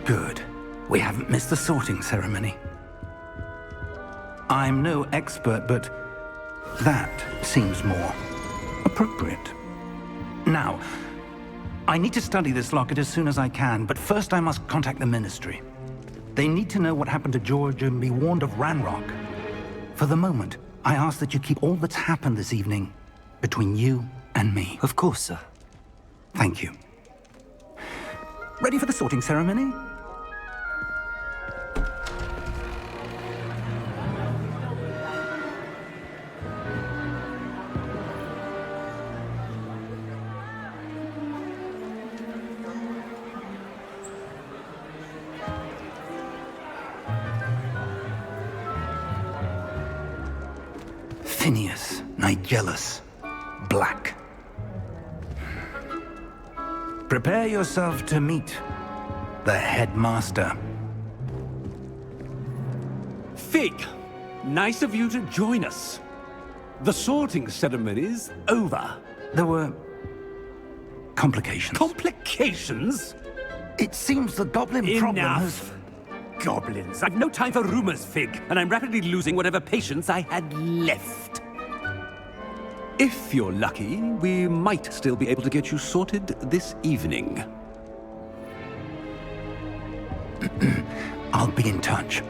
Good. We haven't missed the sorting ceremony. I'm no expert, but that seems more appropriate. Now, I need to study this locket as soon as I can, but first I must contact the Ministry. They need to know what happened to George and be warned of Ranrock. For the moment, I ask that you keep all that's happened this evening between you and me. Of course, sir. Thank you. Ready for the sorting ceremony? Phineas, Nigellus, Black. Prepare yourself to meet the headmaster. Fig, nice of you to join us. The sorting ceremony's over. There were complications. Complications? It seems the goblin problem has... Enough! Goblins. I've no time for rumors, Fig, and I'm rapidly losing whatever patience I had left. If you're lucky, we might still be able to get you sorted this evening. I'll be in touch.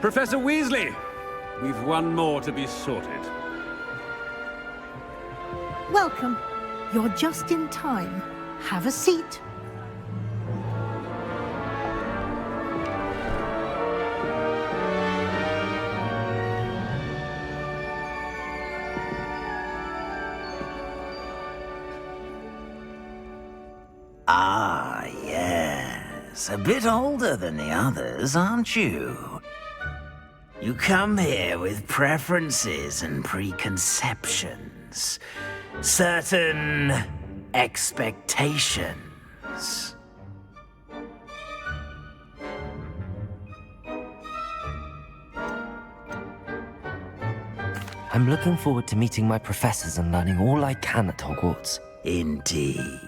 Professor Weasley, we've one more to be sorted. Welcome. You're just in time. Have a seat. Ah, yes. A bit older than the others, aren't you? You come here with preferences and preconceptions. Certain expectations. I'm looking forward to meeting my professors and learning all I can at Hogwarts. Indeed.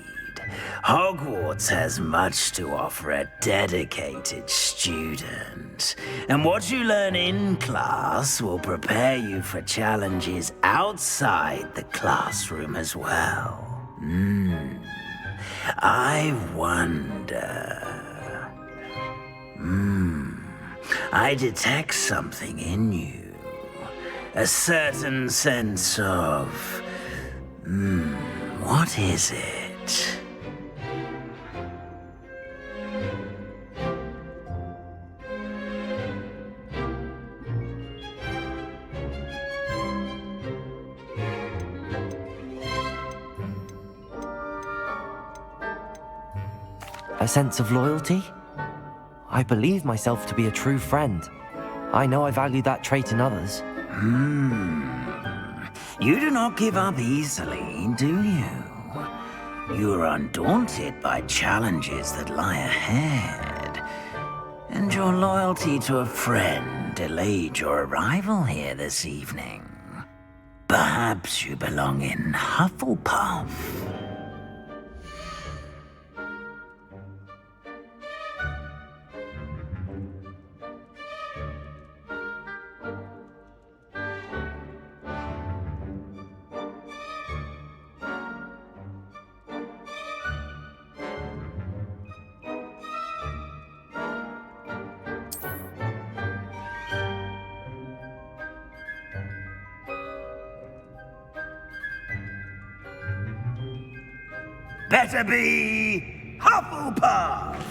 Hogwarts has much to offer a dedicated student. And what you learn in class will prepare you for challenges outside the classroom as well. I wonder... I detect something in you. A certain sense of... what is it? A sense of loyalty? I believe myself to be a true friend. I know I value that trait in others. You do not give up easily, do you? You are undaunted by challenges that lie ahead. And your loyalty to a friend delayed your arrival here this evening. Perhaps you belong in Hufflepuff. Better be Hufflepuff!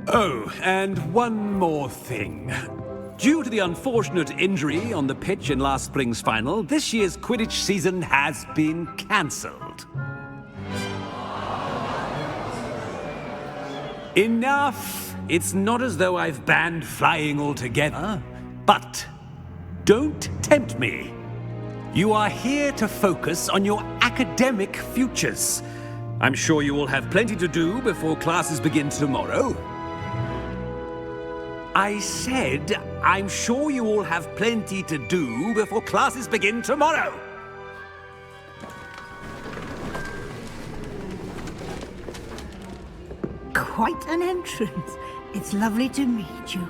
Oh, and one more thing. Due to the unfortunate injury on the pitch in last spring's final, this year's Quidditch season has been cancelled. difficult. Enough! It's not as though I've banned flying altogether. But don't tempt me. You are here to focus on your academic futures. I'm sure you will have plenty to do before classes begin tomorrow. I said, I'm sure you all have plenty to do before classes begin tomorrow. Quite an entrance. It's lovely to meet you.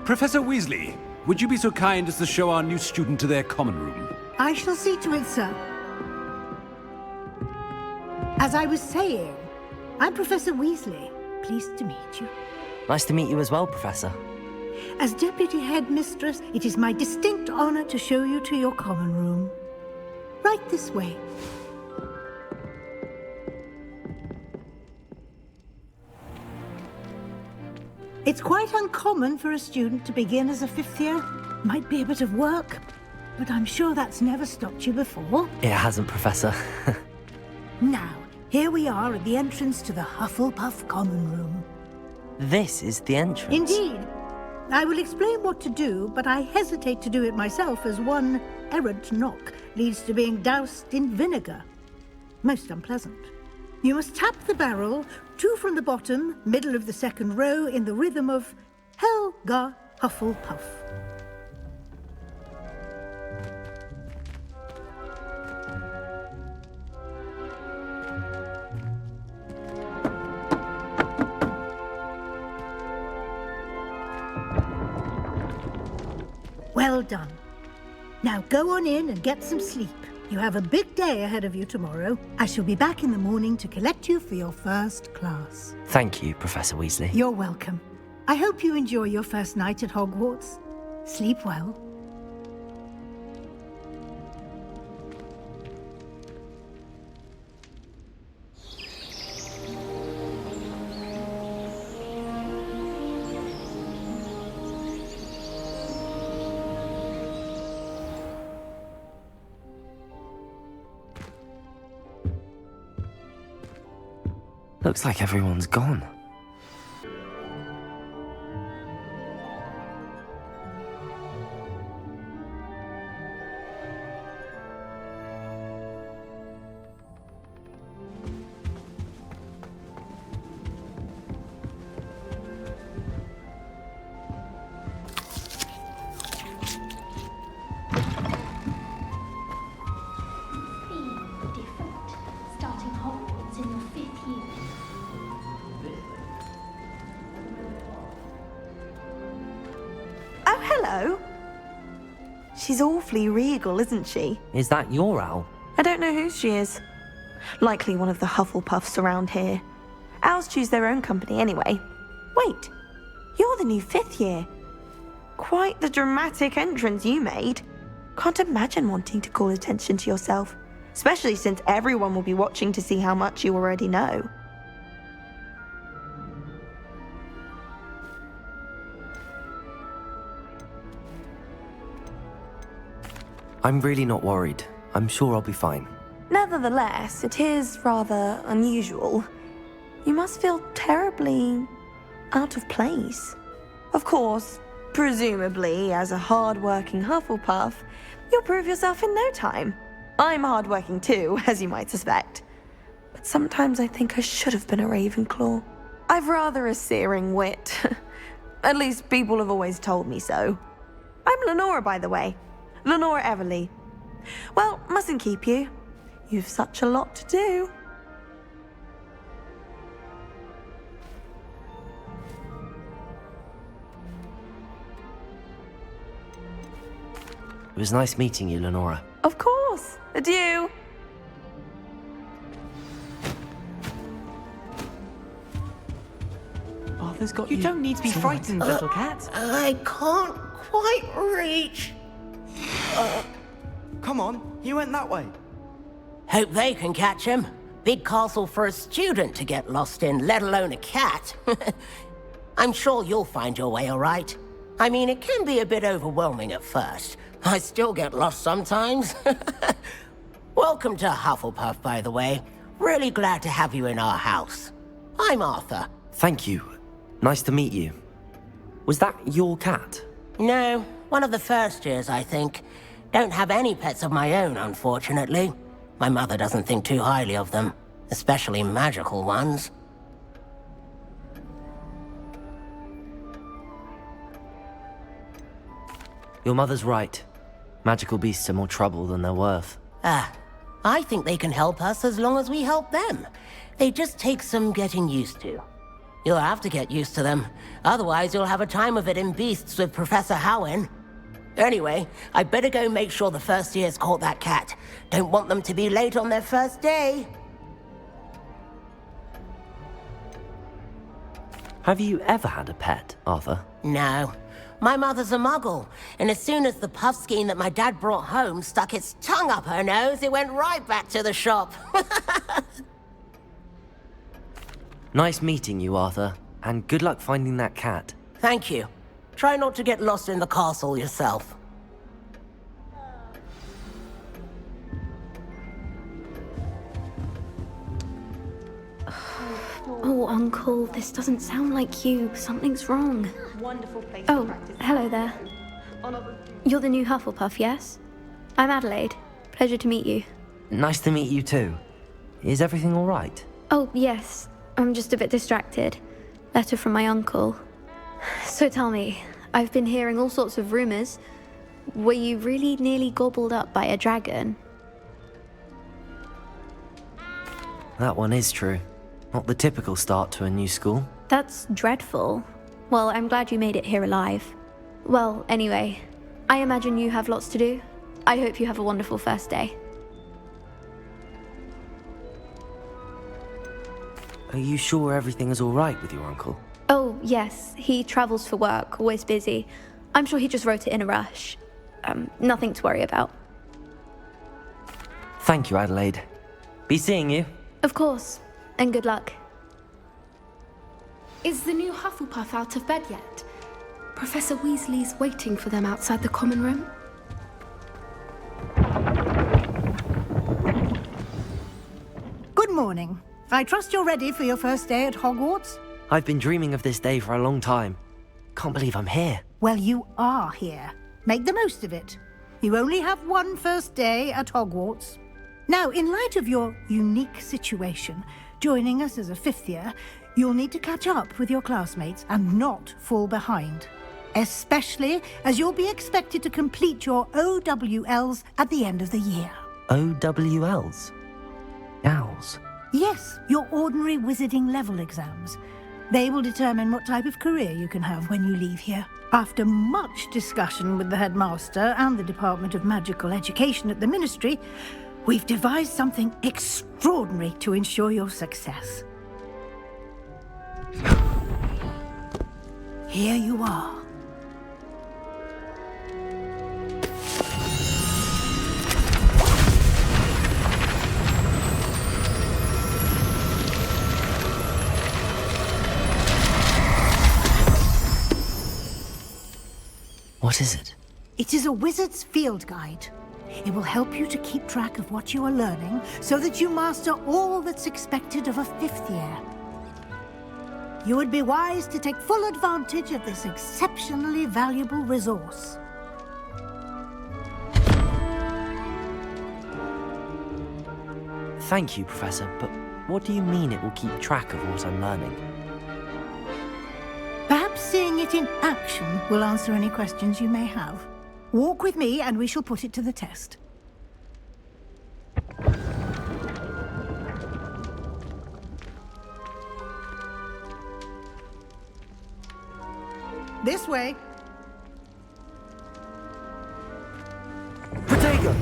Professor Weasley, would you be so kind as to show our new student to their common room? I shall see to it, sir. As I was saying, I'm Professor Weasley. Pleased to meet you. Nice to meet you as well, Professor. As Deputy Headmistress, it is my distinct honor to show you to your common room. Right this way. It's quite uncommon for a student to begin as a fifth year. Might be a bit of work, but I'm sure that's never stopped you before. It hasn't, Professor. Now, here we are at the entrance to the Hufflepuff Common Room. This is the entrance. Indeed. I will explain what to do, but I hesitate to do it myself as one errant knock leads to being doused in vinegar. Most unpleasant. You must tap the barrel, 2 from the bottom, middle of the second row, in the rhythm of Helga Hufflepuff. Well done. Now go on in and get some sleep. You have a big day ahead of you tomorrow. I shall be back in the morning to collect you for your first class. Thank you, Professor Weasley. You're welcome. I hope you enjoy your first night at Hogwarts. Sleep well. Looks like everyone's gone. Starting Hogwarts in your 5th year. Oh, hello. She's awfully regal, isn't she? Is that your owl? I don't know who she is. Likely one of the Hufflepuffs around here. Owls choose their own company anyway. Wait, you're the new 5th year. Quite the dramatic entrance you made. Can't imagine wanting to call attention to yourself, especially since everyone will be watching to see how much you already know. I'm really not worried. I'm sure I'll be fine. Nevertheless, it is rather unusual. You must feel terribly out of place. Of course, presumably, as a hard-working Hufflepuff, you'll prove yourself in no time. I'm hard-working too, as you might suspect. But sometimes I think I should have been a Ravenclaw. I've rather a searing wit. At least people have always told me so. I'm Lenora, by the way. Lenora Everly. Well, mustn't keep you. You've such a lot to do. It was nice meeting you, Lenora. Of course. Adieu. Arthur's got You don't need to be frightened, little cat. I can't quite reach. Come on, he went that way. Hope they can catch him. Big castle for a student to get lost in, let alone a cat. I'm sure you'll find your way all right. I mean, it can be a bit overwhelming at first. I still get lost sometimes. Welcome to Hufflepuff, by the way. Really glad to have you in our house. I'm Arthur. Thank you. Nice to meet you. Was that your cat? No, one of the first years, I think. Don't have any pets of my own, unfortunately. My mother doesn't think too highly of them, especially magical ones. Your mother's right. Magical beasts are more trouble than they're worth. I think they can help us as long as we help them. They just take some getting used to. You'll have to get used to them. Otherwise, you'll have a time of it in Beasts with Professor Howen. Anyway, I better go make sure the first years caught that cat. Don't want them to be late on their first day. Have you ever had a pet, Arthur? No. My mother's a muggle, and as soon as the puffskein that my dad brought home stuck its tongue up her nose, it went right back to the shop. Nice meeting you, Arthur, and good luck finding that cat. Thank you. Try not to get lost in the castle yourself. Oh, Uncle, this doesn't sound like you. Something's wrong. Wonderful place Oh, to practice. hello there. You're the new Hufflepuff, yes? I'm Adelaide. Pleasure to meet you. Nice to meet you too. Is everything all right? Oh, yes. I'm just a bit distracted. Letter from my uncle. So tell me, I've been hearing all sorts of rumors. Were you really nearly gobbled up by a dragon? That one is true. Not the typical start to a new school. That's dreadful. Well, I'm glad you made it here alive. Well, anyway, I imagine you have lots to do. I hope you have a wonderful first day. Are you sure everything is all right with your uncle? Oh, yes. He travels for work, always busy. I'm sure he just wrote it in a rush. Nothing to worry about. Thank you, Adelaide. Be seeing you. Of course. And good luck. Is the new Hufflepuff out of bed yet? Professor Weasley's waiting for them outside the common room. Good morning. I trust you're ready for your first day at Hogwarts? I've been dreaming of this day for a long time. Can't believe I'm here. Well, you are here. Make the most of it. You only have one first day at Hogwarts. Now, in light of your unique situation, joining us as a fifth year, you'll need to catch up with your classmates and not fall behind. Especially as you'll be expected to complete your OWLs at the end of the year. OWLs? Owls? Yes, your ordinary wizarding level exams. They will determine what type of career you can have when you leave here. After much discussion with the headmaster and the Department of Magical Education at the Ministry, we've devised something extraordinary to ensure your success. Here you are. What is it? It is a wizard's field guide. It will help you to keep track of what you are learning so that you master all that's expected of a fifth year. You would be wise to take full advantage of this exceptionally valuable resource. Thank you, Professor, but what do you mean it will keep track of what I'm learning? Perhaps seeing it in action will answer any questions you may have. Walk with me and we shall put it to the test. This way. Protego!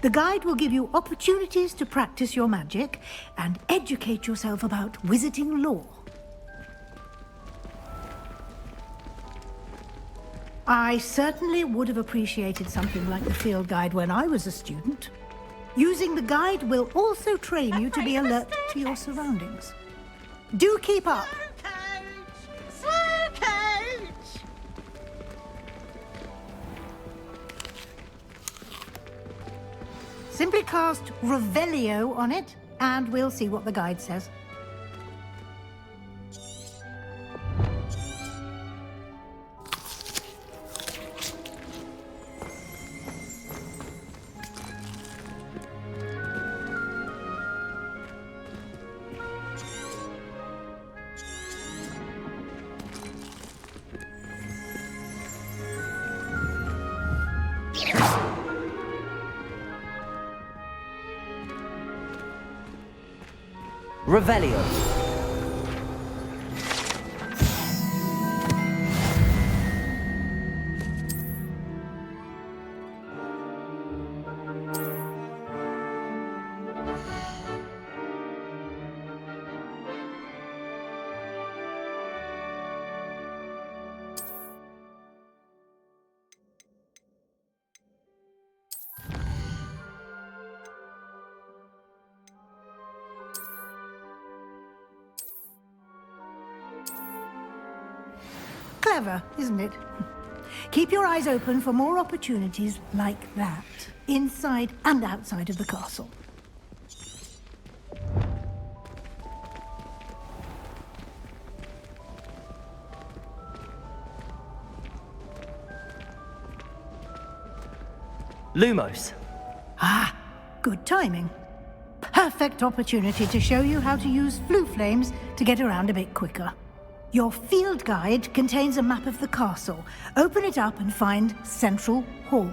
The guide will give you opportunities to practice your magic and educate yourself about wizarding lore. I certainly would have appreciated something like the field guide when I was a student. Using the guide will also train you to be alert to your surroundings. Do keep up. Simply cast Revelio on it, and we'll see what the guide says. Revelio. Clever, isn't it? Keep your eyes open for more opportunities like that, inside and outside of the castle. Lumos. Ah, good timing. Perfect opportunity to show you how to use flue flames to get around a bit quicker. Your field guide contains a map of the castle. Open it up and find Central Hall.